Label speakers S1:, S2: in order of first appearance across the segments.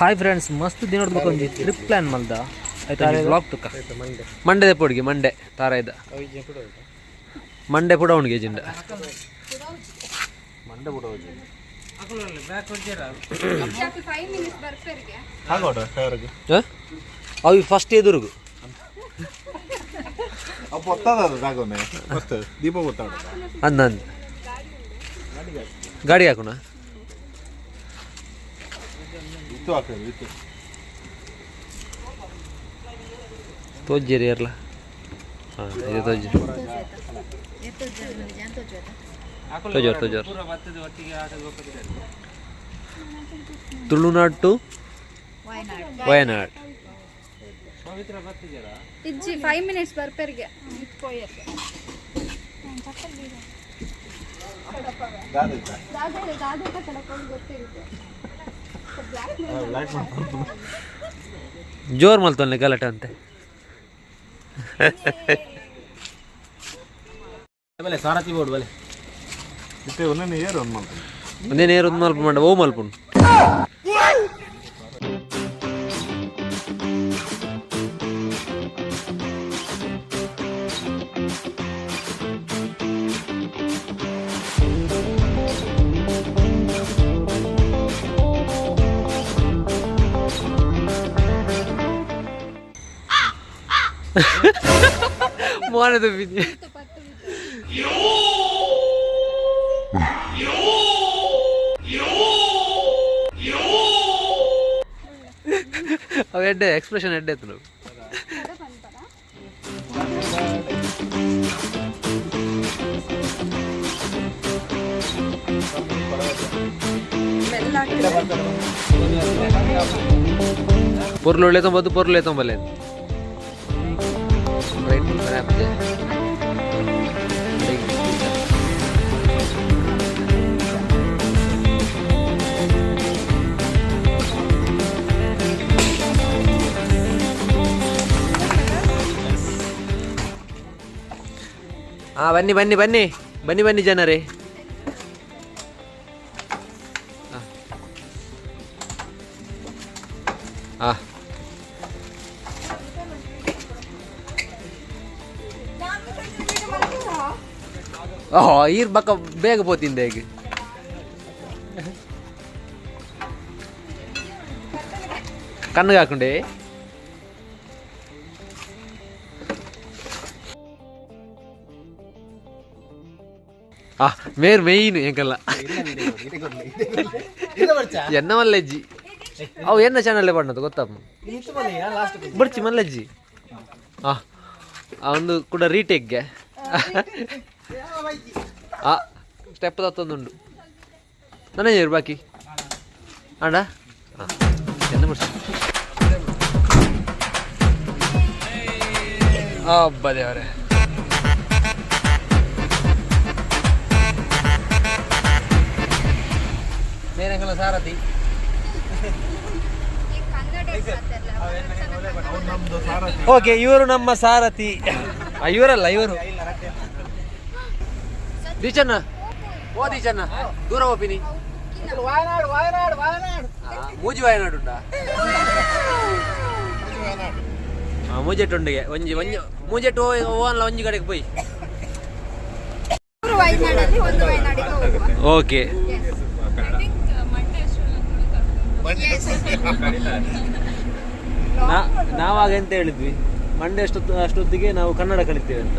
S1: Hi friends, ಮಸ್ತ್ ದಿನದ ಒಂದು ಟ್ರಿಪ್ ಪ್ಲಾನ್ ಮಲ್ದ ಆಯ್ತಾ ಬ್ಲಾಗ್ ತುಕ್ಕ ಮಂಡೆ ಪೊಡಿಗೆ ಮಂಡೆ ತಾರ ಇದ್ದ ಮಂಡೆ ಪುಡ ಅವನಿಗೆ ಜಿಂಡ ಮಂಡೆ ಪುಡ ಅವು ಫಸ್ಟ್ ಎದುರುಗು ಅಂದಂದು ಗಾಡಿ ಹಾಕೋಣ ತೋಜ್ಜೇರಿ ಇರಲ್ಲ ಹಾಂ ಇದು ತೋಜ್ಜೇರಿ ತೋಜೋರ್ ತೋಜೋರ್ ತುಳುನಾಡ್ ಟು ವಯನಾಡ್
S2: ಇಜ್ಜಿ 5 ಮಿನಿಟ್ಸ್ ಬರ್ಪೆರ್ಗೆ
S1: ಜೋರ್ ಮಲ್ತೊನ್ನೆ ಗಲಾಟೆ ಅಂತೆ
S3: ಸಾರಥಿ ಬೋರ್ಡ್ ಬಲೆ
S1: ಒಂದೇ ನೇರು ಒಂದು ಮಲ್ಪ ಮಾಡ ಓ ಮಲ್ಪುಂಡು മോനത് പിന്നെ ಅವ ಎಡ್ಡೆ ಎಕ್ಸ್ಪ್ರೆಷನ್ ಎಡ್ಡೆ ಎತ್ತು ಪೊರ್ಲು ಒಳ್ಳೆ ತೊಂಬತ್ತು ಪೊರ್ಲು ತೊಂಬಲ್ಲ ಬನ್ನಿ ಬನ್ನಿ ಬನ್ನಿ ಬನ್ನಿ ಬನ್ನಿ ಜನರೇ ಓಹೋ ಈರ್ ಬಕ್ಕ ಬೇಗ పోతుంది ಈಗ ಕಣ್ಣಿಗೆ ಹಾಕೊಂಡೆ ಮೇರ್ ಮೇಯ್ನ್ ಎಂಕಲ್ಲ ಎನ್ನ ಮಲ್ಲಜ್ಜಿ ಅವು ಎನ್ನ ಚಾನಲ್ಲೇ ಪಣ್ಣದು ಗೊತ್ತಪ್ಪ ಬರ್ಚಿ ಮಲ್ಲಜ್ಜಿ ಒಂದು ಕೂಡ ರೀಟೇಕ್ಗೆ ಸ್ಟೆಪ್ ತತ್ತೊಂದುಂಡು ನನ್ನ ಏರು ಬಾಕಿ ಆಂಡ ಎನ್ನ ಬರ್ಸಿ ಹಬ್ಬದೇ ಅವರೇ ಮೇರಂಗಲ ಸಾರಥಿ ಓಕೆ ಇವರು ನಮ್ಮ ಸಾರಥಿ ಇವರಲ್ಲ ಇವರು ದೀಚನ್ನ ಓ ದೀಚನ್ನ ದೂರ ಹೋಪಿನಿ ಮೂಜಿ ವಯನಾಡು ಉಂಟಾ ಮೂಜೆಟ್ಟುಂಡಿಗೆ ಒಂಜಿ ಒಂಜಿ ಮೂಜೆಟ್ಟು ಓನ್ಲ ಒಂಜಿ ಕಡೆಗೆ ಪೋಯಿ ಓಕೆ ನಾವಾಗ ಎಂತ ಹೇಳಿದ್ವಿ ಮಂಡೆ ಅಷ್ಟೊತ್ತಿಗೆ ನಾವು ಕನ್ನಡ ಕಲಿತೇವೆ ಅಂತ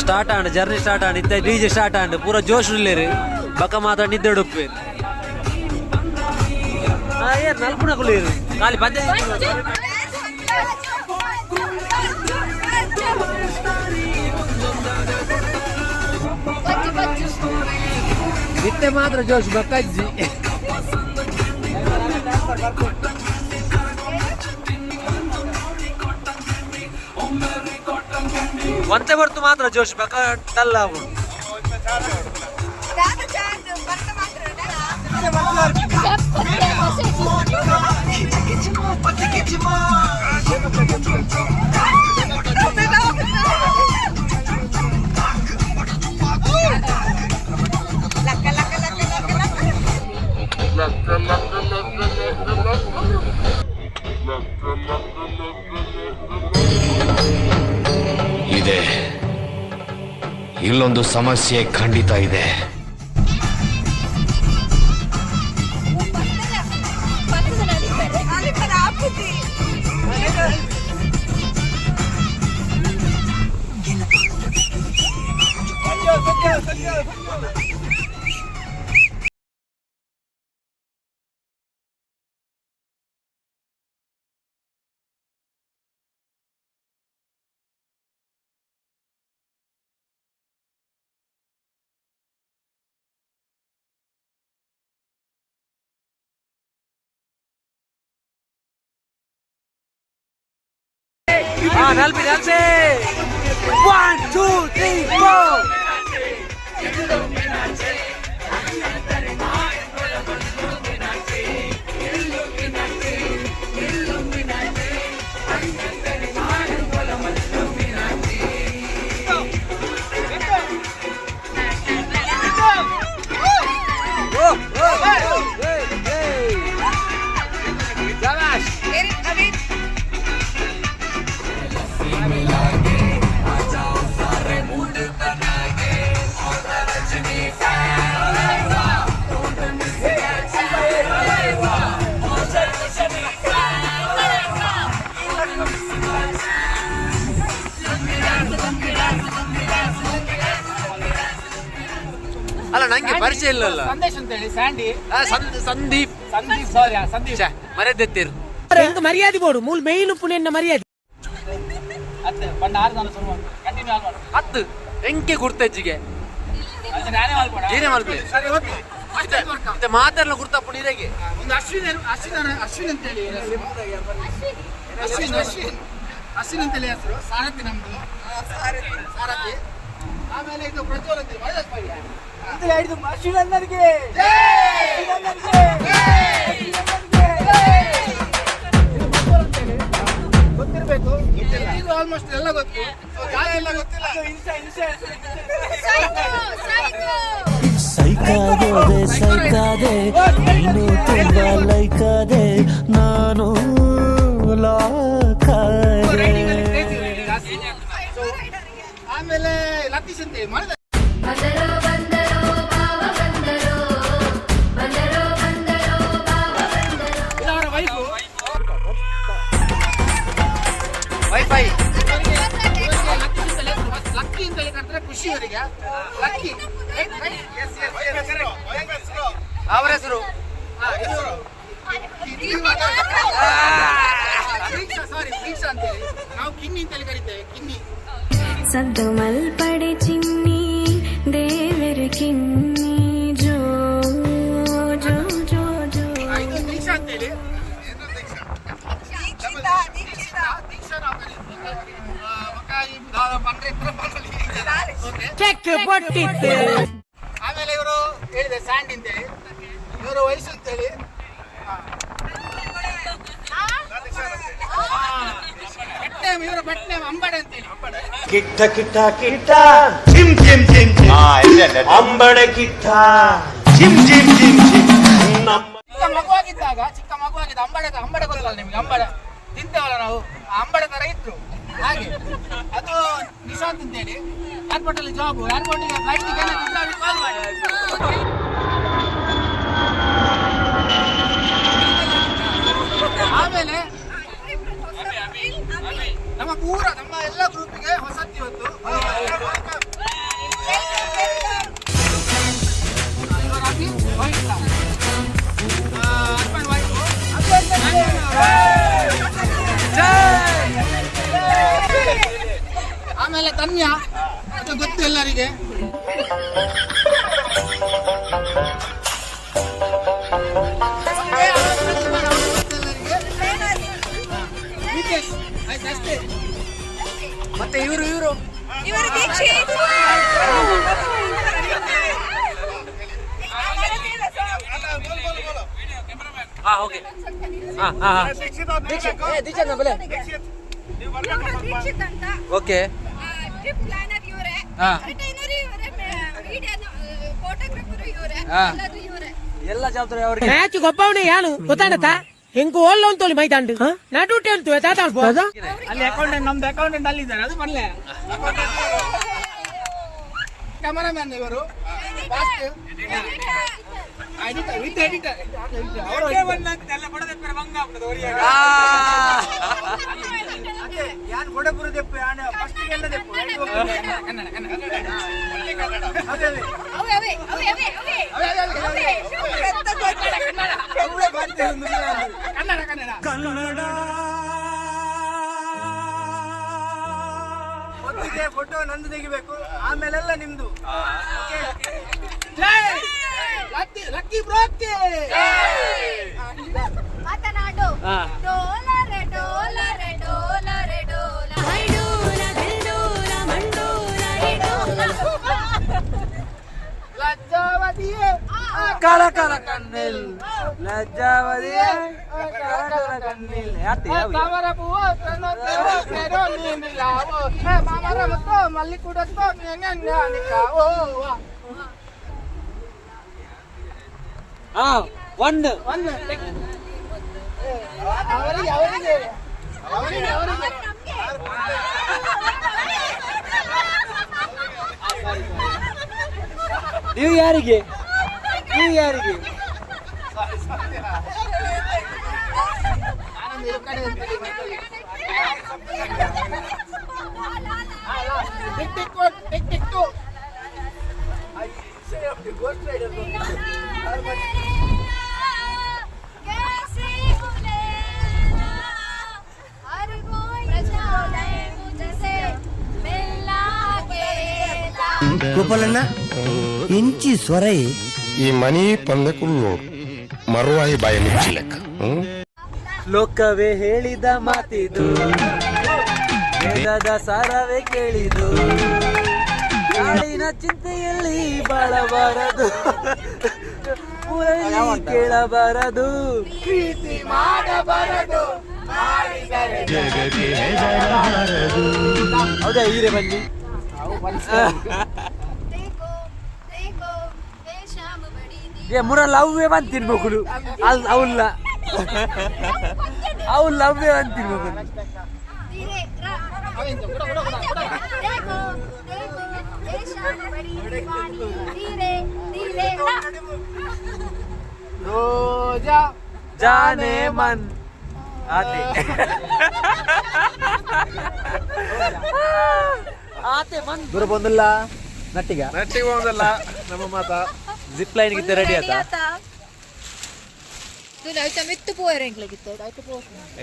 S1: start and journey start and ಇತ್ತ ಡಿಜೆ ಸ್ಟಾರ್ಟ್ ಆಂಡ್ ಪೂರ ಜೋಶ್ ಇಲ್ಲೇರಿ ಬಕ್ಕ ಮಾತ್ರ ನಿದ್ದೆ ಉಡುಪ್ಪೆ ಏರ್ ನಲ್ಪುಣ ಕುಳಿಯರು ಖಾಲಿ ಪದ್ಧತಿ ನಿತ್ಯ ಮಾತ್ರ ಜೋಶ್ ಬಕ್ಕಜ್ಜಿ ಒಂತೆ ಹೊರ್ತು ಮಾತ್ರ ಜೋಶ್ ಬಕ್ಕಲ್ಲ ಅವು
S4: ಇಲ್ಲೊಂದು ಸಮಸ್ಯೆ ಖಂಡಿತ ಇದೆ.
S1: ನಲ್ಪಿ 1 2 3 4 ಅಲ್ಲ ನಂಗೆ ಪರಿಚಯ ಇಲ್ಲಲ್ಲ.
S3: ಸಂದೇಶ್ ಅಂತ ಹೇಳಿ ಸ್ಯಾಂಡಿ
S1: ಸಂದೀಪ್
S3: ಸಾರಿ ಸಂದೀಪ್
S1: ಮರ್ಯಾದೆತ್ತಿರು
S5: ಮರ್ಯಾದೆ ಬೋಡು ಮೂಲ ಮೇಯ್ನು ಪುಣ್ಯನ ಮರ್ಯಾದೆ
S3: ಅತ್ತೆ ಪಂಡ 6 ಜನ ಶುರು ಮಾಡಿ ಕಂಟಿನ್ಯೂ ಆಗೋಣ.
S1: 10 ಎಂಕೆ ಗುರ್ತಜ್ಜಿಗೆ
S3: ಅದು ನಾನೇ ಮಾಡ್ಬೋಣ.
S1: ಏನೇ ಮಾಡ್ಕೊಳ್ಳಿ
S3: ಸರಿ ಓಕೆ
S1: ಮತ್ತೆ ಮಾತಾಡಲ್ಲ ಗುರ್ತಪ್ಪ ನೀರಿಗೆ
S3: ಒಂದು ಅಶ್ವಿನ್ ಅಂತ ಹೇಳಿ ಅಶ್ವಿನ್ ಅಂತ ಹೇಳಿ ಹೆಸರು. ಸಾರಥಿ ನಮ್ದು ಸಾರಥಿ. ಆಮೇಲೆ ಇದು ಪ್ರಜ್ವಲ್ ಅಂತ ಹೇಳಿದ್ದು ಅಶ್ವಿನ್ ಅನ್ನರಿಗೆ ಗೊತ್ತಿರ್ಬೇಕು. ಇದು ಆಲ್ಮೋಸ್ಟ್ ಎಲ್ಲ ಗೊತ್ತು, ಎಲ್ಲ ಗೊತ್ತಿಲ್ಲ.
S6: ಸೈಕಾದೆ ನೀನು ತುಂಬಾ ಲೈಕಾದೆ ನಾನು ಲಾಕಾದೆ.
S3: ಆಮೇಲೆ ಲತೀಶ್ ಅಂತ ಹೇಳಿ ಮಾಡಿದ
S1: ವೈಫೈ
S3: ಲಕ್ಕಿ ಅಂತ ಹೇಳಿ ಕರೆದ್ರೆ ಖುಷಿ ಅವರಿಗೆ. ಲಕ್ಕಿ
S1: ಅವರ ಹೆಸರು
S3: ಸಾರಿ ಪ್ರೀಕ್ಷಾ ಅಂತ ಹೇಳಿ ನಾವು ಕಿನ್ನಿ ಅಂತ ಹೇಳಿ ಕರಿತೇವೆ. ಕಿನ್ನಿ
S7: ಸದ್ದು ಮಲ್ಪಡೆ ಚಿನ್ನಿ ದೇವರ ಕಿನ್ನಿ ಜೋ ಜೋ ಜೋ ಜೋ.
S3: ಇದು ದೀಕ್ಷಾ ಅಂತ ಹೇಳಿ ಆಮೇಲೆ ಇವರು ಹೇಳಿದೆ ಸ್ಯಾಂಡಿ ಅಂತ ಹೇಳಿ. ಇವರು ವಯಸ್ಸು ಅಂತ ಹೇಳಿ ಇವರ ಬೆಟ್ ನೇಮ್ ಅಂಬಡೆ ಅಂತ ಹೇಳಿ.
S6: ಕಿಟ್ಟ ಕಿಟ್ಟ ಕಿಟ್ಟ ಜಿಮ್ ಜಿಮ್ ಜಿಮ್ ಅಂಬಡೆ ಕಿಟ್ಟ ಜಿಮ್ ಜಿಮ್ ಜಿಮ್ ಜಿಮ್.
S3: ಚಿಕ್ಕ ಮಗುವಾಗಿದ್ದಾಗ ಅಂಬಡೆ ಗೊತ್ತಲ್ಲ ನಿಮ್ಗೆ? ಅಂಬಡೆ ತಿಂತೇವಲ್ಲ ನಾವು, ಅಂಬಡೆ ತರ ಇತ್ತು ಹಾಗೆ. ಅದು ನಿಶಾಂತ್ ಅಂತ ಹೇಳಿ ಏರ್ಪೋರ್ಟ್ ಅಲ್ಲಿ ಜಾಬ್. ಏರ್ಪೋರ್ಟಿಗೆ ಫ್ಲೈಟ್ ಕಾಲ್ ಮಾಡಿ. ಆಮೇಲೆ ನಮ್ಮ ಎಲ್ಲ ಗ್ರೂಪಿಗೆ ಹೊಸತ್ತು ಇವತ್ತು. ಆಮೇಲೆ ತನ್ಯ, ಅದು ಗೊತ್ತು ಎಲ್ಲರಿಗೆ.
S1: ಮತ್ತೆ ಇವರು ಓಕೆ ಓಕೆ
S2: ಟ್ರಿಪ್ ಪ್ಲಾನರ್ ಇವರೇ, ರಿಟೈನರ್ ಇವರೇ, ಫೋಟೋಗ್ರಾಫರ್ ಇವರೇ, ಎಲ್ಲರೂ ಇವರೇ.
S1: ಎಲ್ಲ ಜವಾಬ್ದಾರಿ ಅವ್ರಿಗೆ.
S5: ಮ್ಯಾಚ್ ಗೊಬ್ಬವನೇ ಯಾನು ಗೊತ್ತಾಗತ್ತಾ? ಹೆಂಗ ಓಲ್ಲ ಅಂತೋಳಿ ಮೈದಾಂಡು ನಡುಟೆ ಅಂತ ತಾತಾಡ್ಬೋದು.
S3: ಅಲ್ಲಿ ಅಕೌಂಟೆಂಟ್, ನಮ್ದು ಅಕೌಂಟೆಂಟ್ ಅಲ್ಲಿ ಇದ್ದಾರೆ. ಅದು ಬರ್ಲೆ ಕ್ಯಾಮರಾಮನ್ ಇವರು ಫಾಸ್ಟ್ ಎಡಿಟರ್ ವಿತ್ ಎಡಿಟರ್ ಅವರು ಯಾನ್ ಕೊಡಪುರ ದೆಪ್ಪು ಯಾನ್ ಫಸ್ಟ್ ಗೆಲ್ಲ ದೆಪ್ಪು ಕನ್ನಡ ಮೊದಲಿಗೆ ಫೋಟೋ ನಂದು ತೆಗಿಬೇಕು, ಆಮೇಲೆಲ್ಲ ನಿಮ್ದು. ಲಕ್ಕಿ ಬ್ರೋಕ್ಕೆ
S2: ಮಾತನಾಡು. ಡೋಲರೆ ಡೋಲರೆ ಡೋಲರೆ ಡೋಲ
S7: ಐಡೋಲ ಬೆಲ್ಡೋಲ ಮಂಡೋಲ ಇಡೋಲ
S3: ಲಜ್ಜಾವತಿಯೇ
S1: ಕಳ ಕಳ ಕಣ್ಣಿಲ್ ಲಜ್ಜಾವತಿಯೇ ಕಳ ಕಳ ಕಣ್ಣಿಲ್
S3: ತಾಮರ ಹೂವು ಕಣ್ಣೋ ನೀನಿಲ್ಲಾವೋ ಮಾಮರ ಮತ್ತು ಮಲ್ಲಿ ಕುಡತ್ತೋ ನಿಕ್ಕಾವೋ.
S1: ಒಂದು
S3: ಅವರಿಗೆ ಅವರಿಗೆ ಅವರಿಗೆ ಅವರಿಗೆ
S1: ನೀವು ಯಾರಿಗೆ ನೀವು ಯಾರಿಗೆ
S6: ಗೋಪಾಲಣ್ಣ ಇಂಚಿ ಸ್ವರೈ
S4: ಈ ಮನಿ ಪಂದಕುಳ್ಳು ಮರುವಾಯಿ ಬಾಯ ಮುಚ್ಚಿ ಲೆಕ್ಕ
S1: ಲೋಕವೇ ಹೇಳಿದ ಮಾತಿದು ವೇದದ ಸಾರವೇ ಕೇಳಿದು ನಾಳಿನ ಚಿಂತೆಯಲ್ಲಿ ಬಾಳಬಾರದು ಊರಲ್ಲಿ ಕೇಳಬಾರದು
S3: ಪ್ರೀತಿ ಮಾಡಬಾರದು
S1: ಹೌದಾ ಹೀರೆ ಬನ್ನಿ ಮುರಲ್ಲ ಅವೇ ಬಂತೀನಿ ಮಕ್ಕಳು ಅವಲ್ಲ ಅವಲ್ಲ ಅವೇ ಬಂತೀನಿ ಮಕ್ಕಳು
S3: ರೋಜಾ
S1: ಜಾನೆ ಮನ್ ಆತೆ ಆತೆ ಮನ್ ದೂರ ಬಂದಿಲ್ಲ ನಟ್ಟಿಗೆ ಬಂದಲ್ಲ ನಮ್ಮ ಮಾತ ಜಿಪ್ ಲೈನ್ ಗಿತ್ತ ರೆಡಿ ಆತ
S2: ಮಿತ್ತು ಪೋಯರೆಂಗ್ಲಾಗಿತ್ತು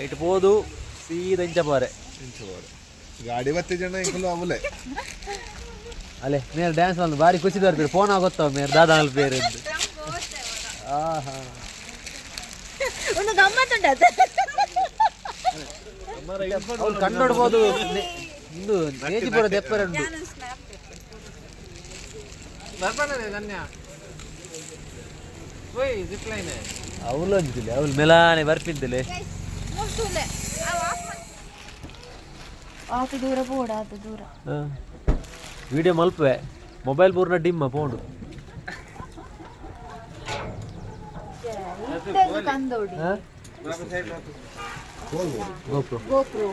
S1: ಐಟ್ పోదు ಸೀದಾ ಇಂಚ ಬಾರೆ
S8: ಗಾಡಿ 20 ಜನ ಇಂಕಲು ಅವಲೆ
S1: ಅಲೆ ಮೇರ್ ಡ್ಯಾನ್ಸ್ ಒಂದು ಬಾರಿ ಖುಷಿ ಬರ್ತೀರಿ ಫೋನ್ ಆಗುತ್ತಾವ ಮೇರ್ ದಾದಾ ಅಲ್ ಬೇರೆ ಎಂದು ಆಹಾ
S2: ಒಂದು ಗಮ್ಮತ್ತುಂಟು
S1: ಅವ್ರು ಕಣ್ಣು ನೋಡ್ಬೋದು ಇಂದು ನೇಜಿಪುರ ದೆಪ್ಪರೆ ಉಂಟು ಅವಳು ಅಂತಿಲ್ಲ ಅವಳು ಮೆಲಾನೆ ಬರ್ಪಿದ್ದಿಲ್ಲ
S2: ಆತ ದೂರ ಬೋಡ ಆತ ದೂರ
S1: ವಿಡಿಯೋ ಮಲ್ಪೆ ಮೊಬೈಲ್ ಪೂರ್ಣ ಡಿಮ್ಮ ಪೋಂಡು
S2: ಕಂದೋಡಿ
S1: ಗೋಪ್ರೋ
S2: ಗೋಪ್ರೋ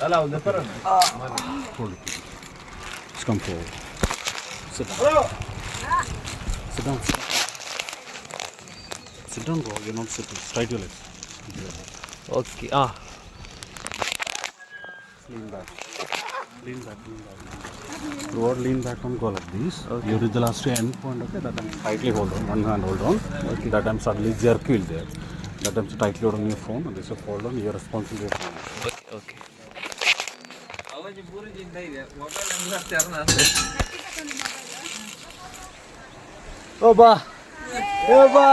S8: ಅಲ್ಲ ಒಂದು ಪರ
S4: Come forward. Sit down. Sit down. Sit down, bro. You're not sitting. Straight your legs.
S1: Okay
S4: Lean back. Lean back. Lean back. Throughout, lean back and go like this. Okay. You reach the last end point. Okay. That time tightly hold on. One hand hold on. Okay. That time suddenly jerk will there. That time tightly hold on your phone. And this is hold on. You're responsible for your phone.
S1: Okay ಓ ಬಾ ಓ ಬಾ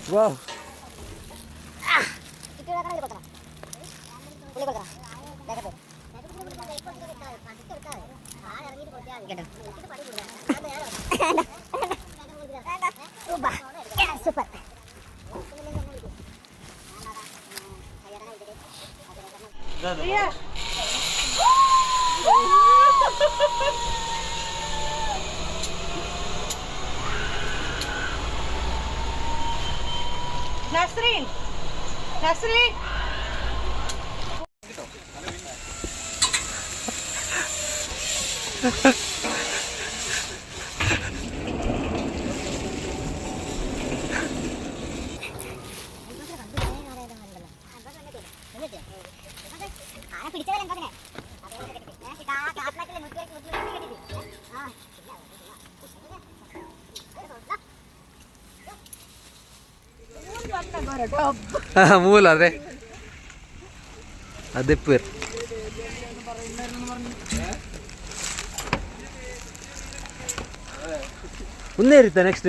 S1: ವಾ
S2: super. Nasreen Nasreen
S1: ಮೂಲ ಅದೇ ಅದೆಪ್ಪೇರ್ ಮುಂದೆ ಇರುತ್ತೆ next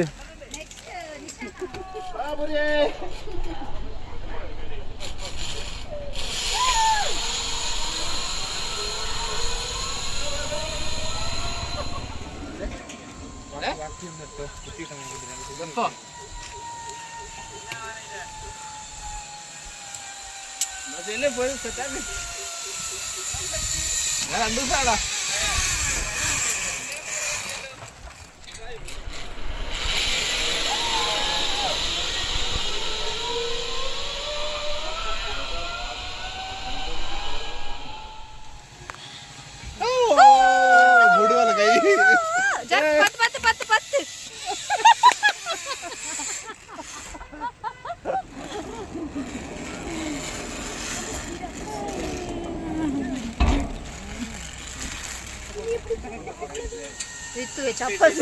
S8: മുടിവല കൈ
S2: പത്ത് പത്ത് പത്ത് പത്ത് ചപ്പൽ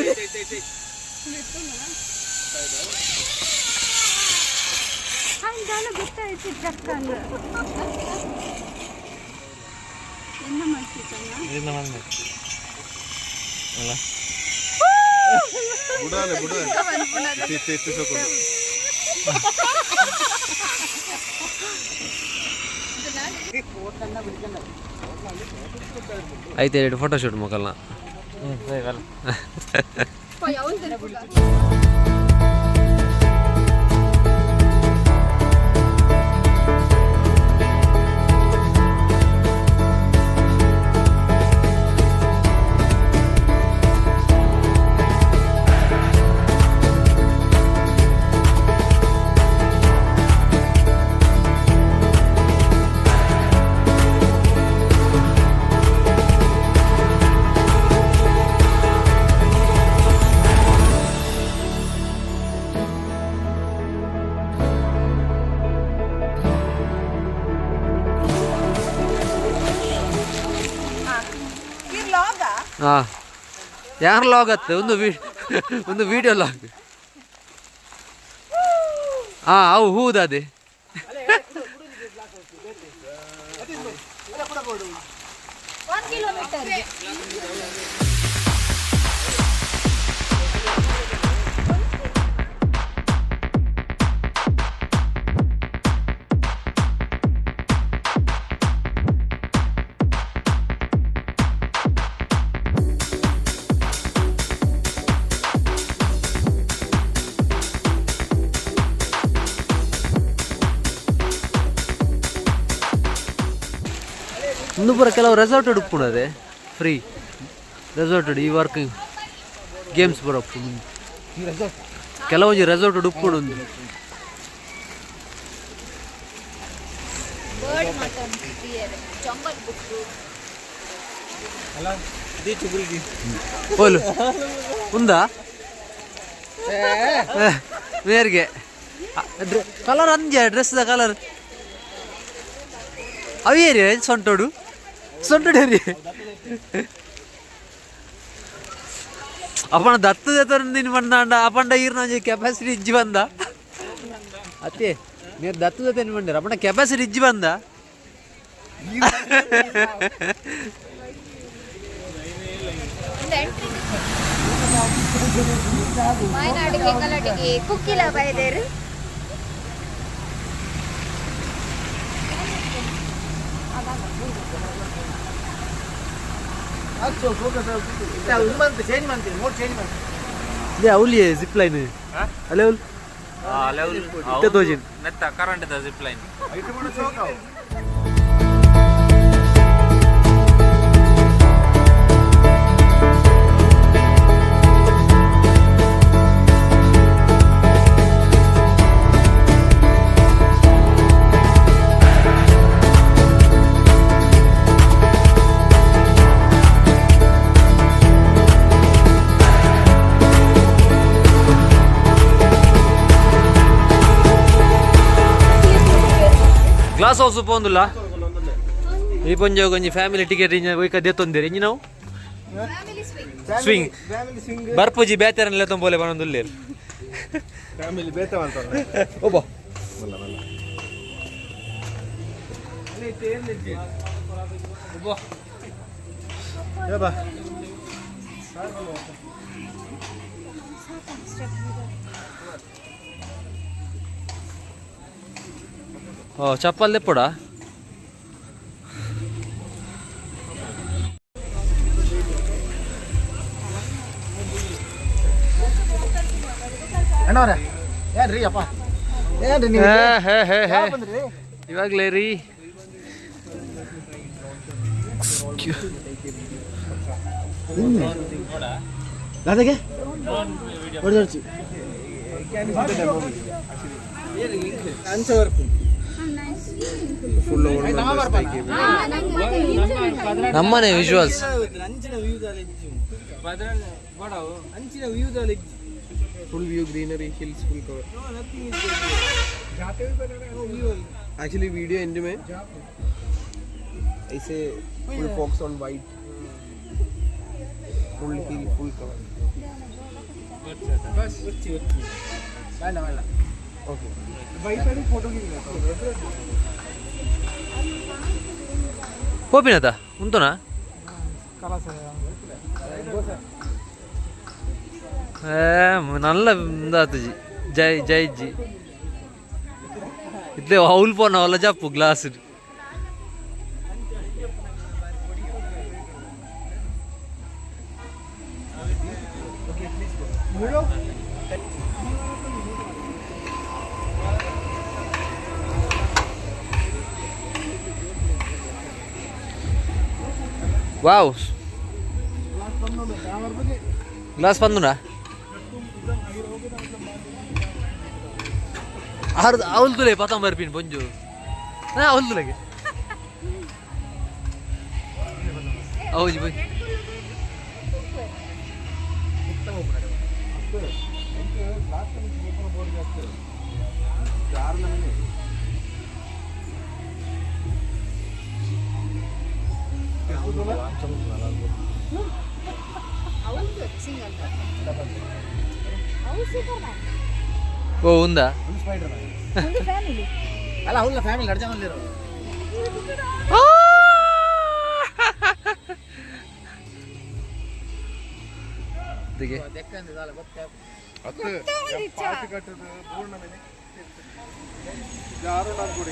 S2: എന്താണ് ಗೊತ್ತಾಯ್ತು ಚಕ್ಕಂಗ ಎನ್ನ ಮಾಡ್ತಿದ್ದಲ್ಲ
S8: ബുഡാലെ ബുഡാലെ തെറ്റ് സോക്കോ
S1: అయితే ಎರಡು ಫೋಟೋಶೂಟ್ ಮುಗಲ್ನ ಹಾಂ ಯಾರು ಲಾಗ್ ಆಗುತ್ತೆ ಒಂದು ವಿಡಿಯೋ ಲಾಗ್ ಹಾಂ ಅವು ಹೌದದೆ ಇನ್ನು ಬರ ಕೆಲವು ರೆಸಾರ್ಟ್ ಹುಡುಕ್ಬಿಡೋದೆ ಫ್ರೀ ರೆಸಾರ್ಟ್ ಈ ವರ್ಕ್ ಗೇಮ್ಸ್ ಬರೋಪ್ಪು ಕೆಲವೊಂದು ರೆಸಾರ್ಟ್ ಹುಡುಕ್ಬಿಡು ಒಂದು పోలు ఉందా వేరుగే కలర్ అందే డ్రెస్ ದ కలర్ అవి ఏరి సొంటోడు ఏరి ಅಪ್ಪಣ ದತ್ತದ ನೀನು ಬಂದ ಅಪ್ಪಂಡ ಈರ್ನ ಕೆಪಾಸಿಟಿ ಇಜ್ಜಿ ಬಂದ ಅತ್ತೆ ನೀರು ದತ್ತದ ಏನು ಬಂದಿರ ಅಪ್ಪಣ ಕೆಪಾಸಿಟಿ ಇಜ್ಜಿ ಬಂದ
S2: വയനാട് കേക്കലട്ടിക്ക് കുക്കില പോയതേര്
S3: ಚೇಂಜ್ ಮಾಡ್ತೀನಿ ಮೋಡ್ ಚೇಂಜ್ ಮಾಡ್ತೀನಿ
S1: ಇದೇ ಅವಲಿ ಜಿಪ್ ಲೈನ್ ಅಲ್ಲೇ ಅವಲ್ ಇತ್ತೆ ತೋಜಿನ್
S9: ನೆತ್ತ ಕರೆಂಟ್ ದ ಜಿಪ್ ಲೈನ್
S1: ಗ್ಲಾಸ್ ಹೌಸ್ ಪೋಂದುಲ್ಲ ಈ ಪೊಂಜ ಒಂಜಿ ಫ್ಯಾಮಿಲಿ ಟಿಕೆಟ್ ಒಯ್ಕ ದೆತ್ತೊಂದಿರಿ ಇಂಜಿ ನಾವು ಸ್ವಿಂಗ್ ಬರ್ಪುಜಿ ಬೇತೆರನ್ನೆಲ್ಲ ತೊಂಬೋಲೆ ಬನ್ನೊಂದುಲ್ಲೆ
S8: ಫ್ಯಾಮಿಲಿ ಬೇತ ಅಂತ
S1: ಒಬ್ಬ ಓ ಚಪ್ಪಲ್ ದೆಪ್ಪುಡ
S3: ಅಣ್ಣವ್ರೆ ಏನ್ರಿ ಅಪ್ಪ ಏನ್ರಿ ನೀವು ಬಂದ್ರಿ
S1: ಇವಾಗಲೇ ರೀ
S3: ಅದಕ್ಕೆ ಹೊಡೆದೊಡ್ಸಿ
S1: ನಮ್ಮನೆ visuals
S8: full view greenery hills full cover actually video end में ऐसे full focus on white full hill full cover बस वाला okay white वाली फोटो की
S1: ಹೋಪಿನತ ಉಂಟುನಾ நல்ல இந்தாத்துஜி ஜெய் ஜெய்ஜி இதில் ஹவுல் போன வல்ல ஜாப்பு கிளாஸ் వావ్ గ్లాస్ పందునా అవుల్ తులే పతం బర్పిన్ పొంజు అవుల్ తులే అవుజి పోయి ఓ ఉందా
S3: ಅಲ್ಲ ಅವ್ನ ಫ್ಯಾಮಿಲಿ ಎರಡು ಜನ ಅಲ್ಲಿರೋ
S8: ಪಾರ್ಟಿ ಕಟ್ಟದ ಪೂರ್ಣ ಮೇಲೆ ಯಾರು ನಾನು ಕೊಡಿ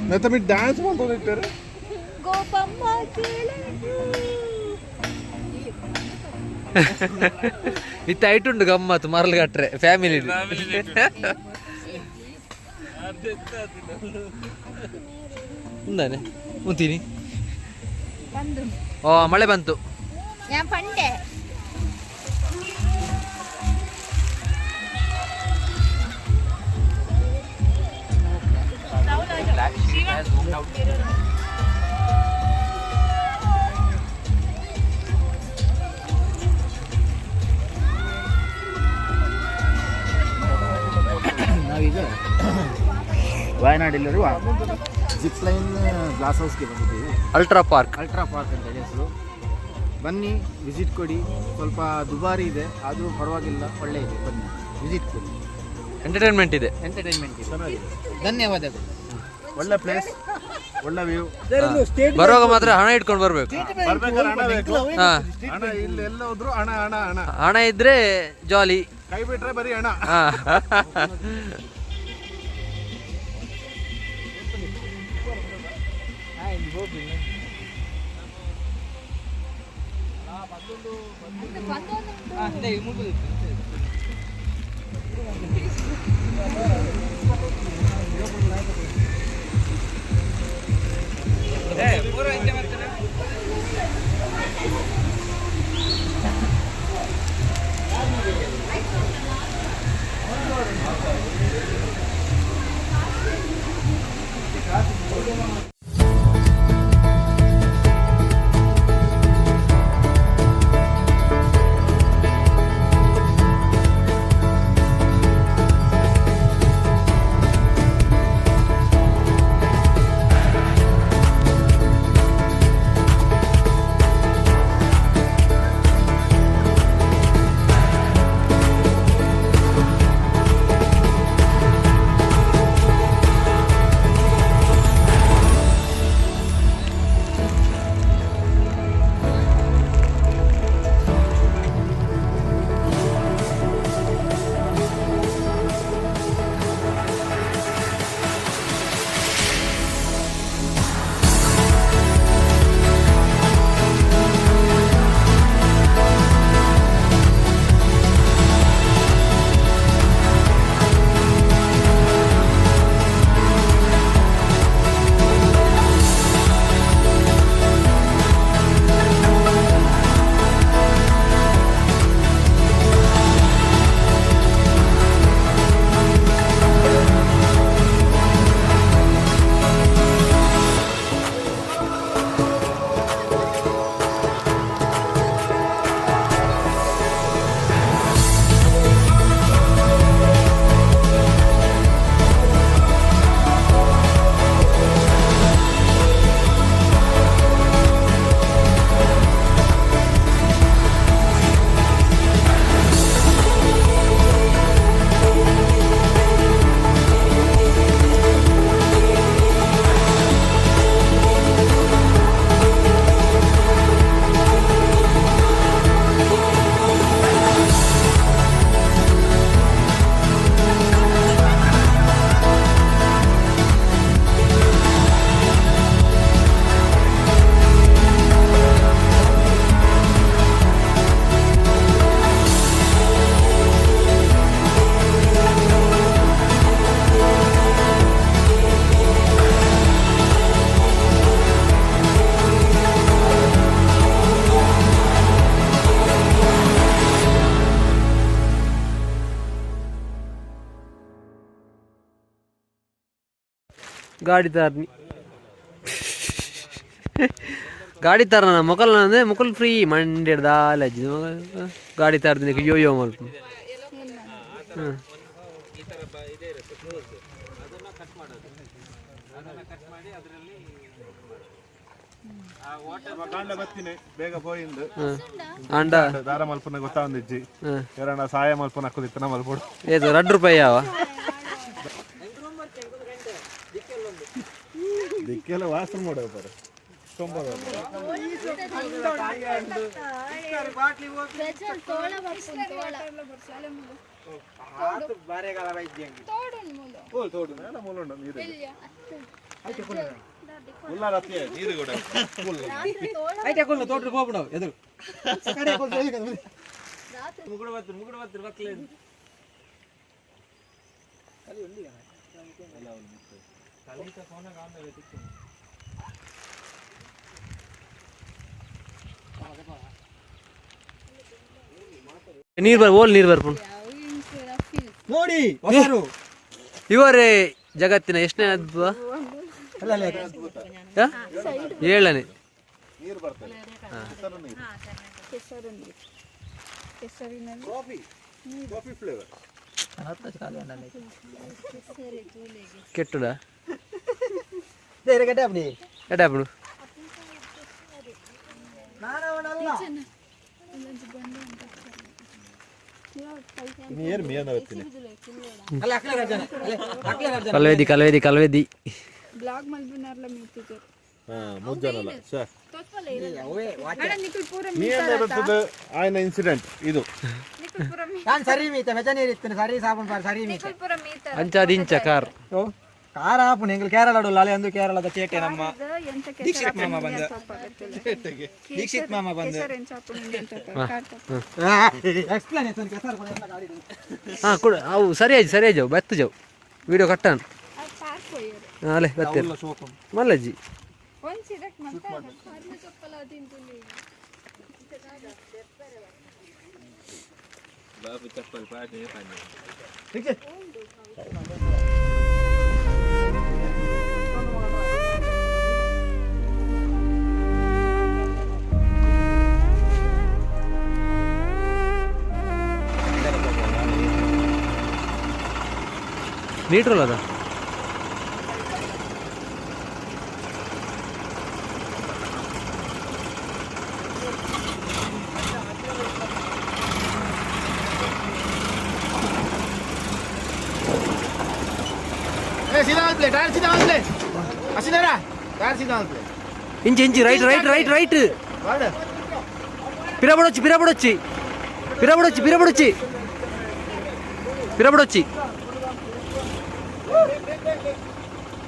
S8: मैं तो डांस बोलता हूँ तेरे
S1: ಇತ್ತ ಐಟುಂಡು ಗಮ್ಮತ್ತು ಮರಳು ಕಟ್ರೆ ಫ್ಯಾಮಿಲಿ ఉందాನೆ ಉಂತೀನಿ ಓ ಮಳೆ ಬಂತು
S3: ನಾವೀಗ ವಾಯನಾಡಲ್ಲಿರುವ ಜಿಪ್ಲೈನ್ ಗ್ಲಾಸ್ ಹೌಸ್ಗೆ ಬಂದಿದ್ದೀವಿ.
S1: ಅಲ್ಟ್ರಾ ಪಾರ್ಕ್
S3: ಅಂತ ಹೇಳಿ ಹೆಸರು. ಬನ್ನಿ ವಿಸಿಟ್ ಕೊಡಿ. ಸ್ವಲ್ಪ ದುಬಾರಿ ಇದೆ ಆದರೂ ಪರವಾಗಿಲ್ಲ, ಒಳ್ಳೆ ಇದೆ. ಬನ್ನಿ ವಿಸಿಟ್ ಕೊಡಿ.
S1: ಎಂಟರ್ಟೈನ್ಮೆಂಟ್ ಇದೆ.
S3: ಧನ್ಯವಾದಗಳು.
S8: ಒಳ್ಳೆ ಪ್ಲೇಸ್, ಒಳ್ಳೆ ವ್ಯೂ.
S1: ಬರುವಾಗ ಮಾತ್ರ ಹಣ ಇಟ್ಕೊಂಡು ಬರ್ಬೇಕು.
S8: ಬರ್ಬೇಕಾದ್ರೆ ಹಣ ಬೇಕು.
S1: ಹಾ,
S8: ಹಣ ಇಲ್ಲಿ ಎಲ್ಲ ಹೋದ್ರು ಹಣ ಹಣ ಹಣ.
S1: ಹಣ ಇದ್ರೆ ಜಾಲಿ,
S8: ಕೈ ಬಿಟ್ರೆ ಬರೀ ಹಣ.
S1: ಹಾ. ಗಾಡಿ ತಾರ್ನಿ ಗಾಡಿ ತಾರನ ಮೊಕಲ್ ಅಂದ್ರೆ ಮೊಕಲ್ ಫ್ರೀ ಮಂಡ್ಯದ ದಾಲಜ್ಜಿ ಗಾಡಿ ತಾರ್ದಿನ ಯೋಯೋ ಮಲ್ಪ
S8: ಬೇಗ ಹೋಯಿಂದು
S1: ಅಂಡ
S8: ದಾರ ಮಲ್ಪನ ಗೊತ್ತಾಂದಿಜ್ಜಿ ಯಾರಣ್ಣ ಸಹಾಯ ಮಲ್ಪನ ಹಾಕೋದಿತ್ತನ ಮಲ್ಪೋಡು
S1: ಏದು ₹2 ಯಾವ
S8: ದಿಕ್ಕೆಲ್ಲ ವಾಸನೆ ಮಾಡೋದು ನೀರು ಕೂಡ
S3: ತೋಟ ಹೋಗ್ಬಿಡ ಎದುರು
S1: ನೀರು ಬರ್ ಓಲ್ ನೀರು ಬರ್ಪುಂಡು
S3: ನೋಡಿ
S1: ಇವರೇ ಜಗತ್ತಿನ ಎಷ್ಟನೇ ಅದ್ಭುತ 7ನೇ
S8: ನೀರು ಬರ್ತದೆ ಕಾಫಿ ಫ್ಲೇವರ್
S1: ಕೆಟ್ಟುಡ
S3: ಗಡ್ಡೆ
S1: ಎಡಾಪುಡು
S8: ನೀರು ಮೇನ
S1: ಕಲ್ವೇದಿ
S2: ಬ್ಲಾಗ್ ಮಲ್ಬಿನಾರ್ಲ ಮೀತಿದ್ರು
S8: ಮುಜ್ಜನಲ್ಲ ಸರ್
S2: ತೋಚ್ಪಲ್ಲ ಅಣ್ಣ ನಿಕುಲ್ ಪೂರ
S8: ನೀ ಬರ್ತದೆ ಆಯ್ನ ಇನ್ಸಿಡೆಂಟ್ ಇದು
S2: ನಿಕುಲ್ ಪೂರ
S3: ನಾನು ಸರಿ ಮೀತ ವೆಜನೀರ್ ಇತ್ತು ಸರಿ ಸಾಬೂನ್ ಪಾರ್ ಸರಿ ಮೀತ
S2: ನಿಕುಲ್ ಪೂರ ಮೀತ
S1: ಅಂಚಾದಿಂಚ ಕಾರ್
S3: ಕಾರ ಆಪುನ ಎಂಗ್ಲು ಕೇರಳಡು ಅಲೆ ಅಂದು ಕೇರಳದ ಚೇಟೆ ನಮ್ಮ
S2: ಎಂತ
S3: ದೀಕ್ಷಿತ್ ಮಾಮ ಬಂದ ದೀಕ್ಷಿತ್ ಮಾಮ ಬಂದ ಎಕ್ಸ್ಪ್ಲನೇಷನ್ ಕೆಸರು ಕೂಡ ಎಲ್ಲ ಗಾಡಿ
S1: ಹಾಂ ಕೊಡು ಅವು ಸರಿಯಾಗಿ ಜಾವು ಬೆತ್ತು ಜಾವು ವಿಡಿಯೋ ಕಟ್ಟಾನ
S2: ಪಾರ್ಕ್ ಹೋಯ್ಯರು
S1: ಅಲ್ಲೇ ಬತ್ತೆ ಮಲ್ಲಜ್ಜಿ
S2: ಒಂದು ಸಿಡಕ್ ಮತ್ತೆ ಕಾರ್ನ ಚಪ್ಪಲ ತಿಂತು ನೀವು
S9: ಬಾಬು ಚಪ್ಪಲ್ ಪಾಟೆ ಪಾನಿ
S3: ठीक है
S1: मीटर अदा
S3: सीधा प्ले टायर सीधा प्ले असीधरा टायर सीधा प्ले
S1: inch inch right right right right
S3: वाड़
S1: पिराबड़ोच्ची पिराबड़ोच्ची पिराबड़ोच्ची पिराबड़ोच्ची पिराबड़ोच्ची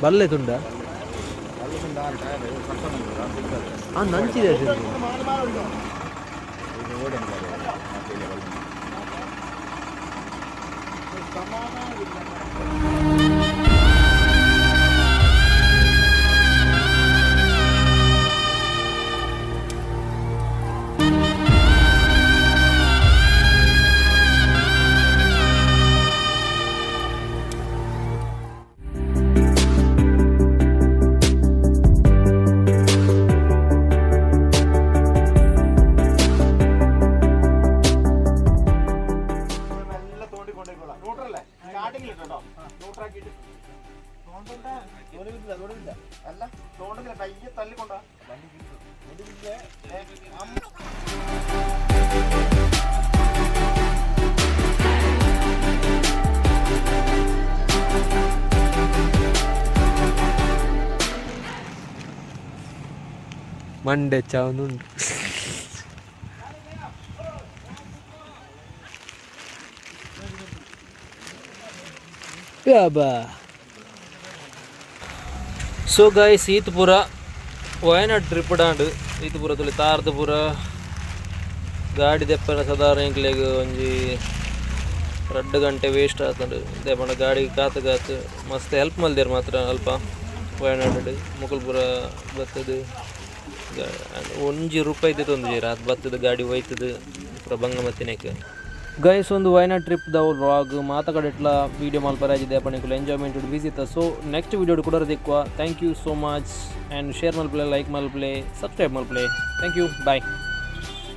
S1: बल्ले ತುಂಡ ಆ ನಂಚಿದೆ ಮಂಡೆ ಚಾವನುಂಟು ಸೊ ಗೈಸ್ ಈತ್ ಪೂರ ವಯನಾಡ್ ಟ್ರಿಪ್ ಡಾಂಡ್ ಈತ್ ಪೂರ ತುಳಿ ತಾರ್ದು ಪೂರ ಗಾಡಿ ದೆಪ್ಪನ ಸಾಧಾರಣ ಎಂಕ್ಲೆಗ್ ಒಂಜಿ 2 ಗಂಟೆ ವೇಸ್ಟ್ ಆತಂಡು ದೇಪಂಡ ಗಾಡಿ ಕಾತು ಮಸ್ತ್ ಹೆಲ್ಪ್ ಮಲ್ದೇರು ಮಾತ್ರ ಅಲ್ಪ ವಯನಾಡ್ ಮುಕುಲ್ ಪೂರ ಬತ್ತದು ₹1 ತೊಂದು ರಾತ್ ಬತ್ತದ ಗಾಡಿ ಹೋಯ್ತದ ಪೂರ ಬಂಗಮತ್ತಿನಕ್ಕೆ ಗೈಸ್ ಒಂದು ವಯನಾಡ್ ಟ್ರಿಪ್ ದ ವ್ಲಾಗ್ ಮಾತಾಡಿಟ್ಲ ವೀಡಿಯೋ ಮಲ್ಪರಾಜಿದೆ ಅಪ್ಪನಿಗೆ ಎಂಜಾಯ್ಮೆಂಟ್ ವಿಸಿತ ಸೊ ನೆಕ್ಸ್ಟ್ ವೀಡಿಯೋ ಕೂಡ ದಿಕ್ಕುವ thank you so much and share ಮಲ್ಪ್ಲೆ ಲೈಕ್ ಮಲ್ಪ್ಲೆ ಸಬ್ಸ್ಕ್ರೈಬ್ ಮಲ್ಪ್ಲೆ ಥ್ಯಾಂಕ್ ಯು ಬಾಯ್